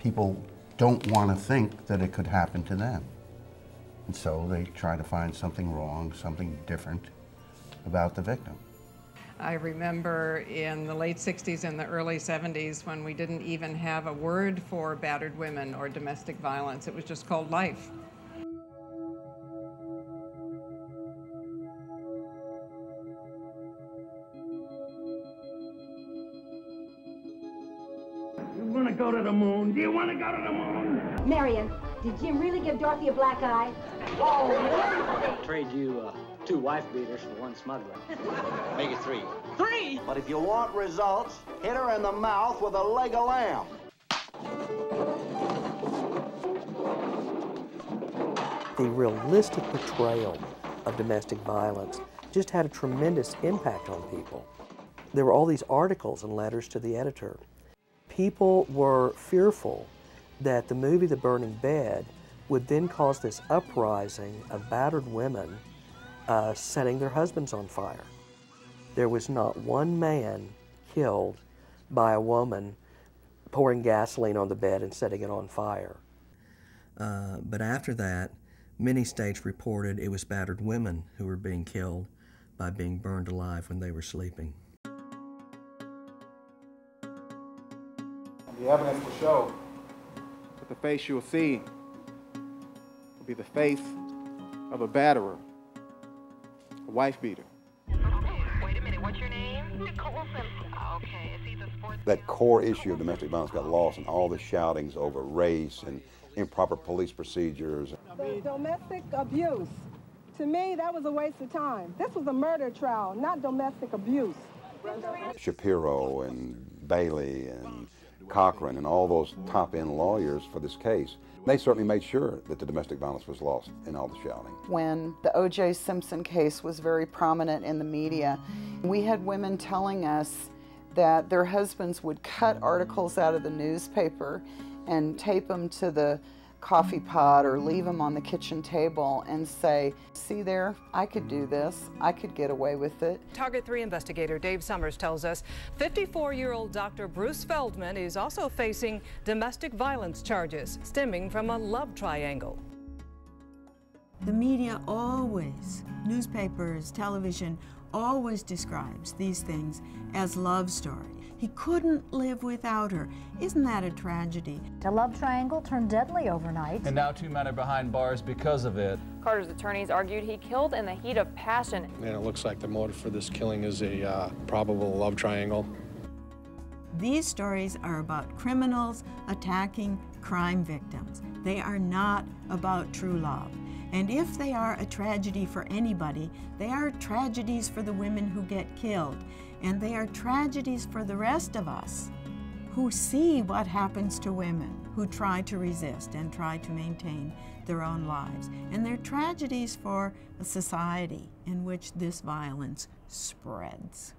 people don't want to think that it could happen to them. And so they try to find something wrong, something different about the victim. I remember in the late 60s and the early 70s when we didn't even have a word for battered women or domestic violence. It was just called life. You want to go to the moon? Do you want to go to the moon? Marion, did Jim really give Dorothy a black eye? Oh, Trade you 2 wife beaters for 1 smuggler. Make it 3. 3! But if you want results, hit her in the mouth with a leg of lamb. The realistic portrayal of domestic violence just had a tremendous impact on people. There were all these articles and letters to the editor. People were fearful that the movie The Burning Bed would then cause this uprising of battered women setting their husbands on fire. There was not one man killed by a woman pouring gasoline on the bed and setting it on fire. But after that, many states reported it was battered women who were being killed by being burned alive when they were sleeping. The evidence will show that the face you'll see will be the face of a batterer, a wife beater. Wait a minute, what's your name? Nicole Simpson. Okay, is he the sports... That core issue of domestic violence got lost in all the shoutings over race and improper police procedures. The domestic abuse, to me, that was a waste of time. This was a murder trial, not domestic abuse. Shapiro and Bailey and Cochran and all those top-end lawyers for this case, they certainly made sure that the domestic violence was lost in all the shouting. When the O.J. Simpson case was very prominent in the media, we had women telling us that their husbands would cut articles out of the newspaper and tape them to the coffee pot or leave them on the kitchen table and say, see there, I could do this, I could get away with it. Target 3 investigator Dave Summers tells us 54-year-old Dr. Bruce Feldman is also facing domestic violence charges stemming from a love triangle. The media always, newspapers, television, always describes these things as love stories. He couldn't live without her. Isn't that a tragedy? A love triangle turned deadly overnight. And now 2 men are behind bars because of it. Carter's attorneys argued he killed in the heat of passion. And it looks like the motive for this killing is a probable love triangle. These stories are about criminals attacking crime victims. They are not about true love. And if they are a tragedy for anybody, they are tragedies for the women who get killed. And they are tragedies for the rest of us who see what happens to women who try to resist and try to maintain their own lives. And they're tragedies for a society in which this violence spreads.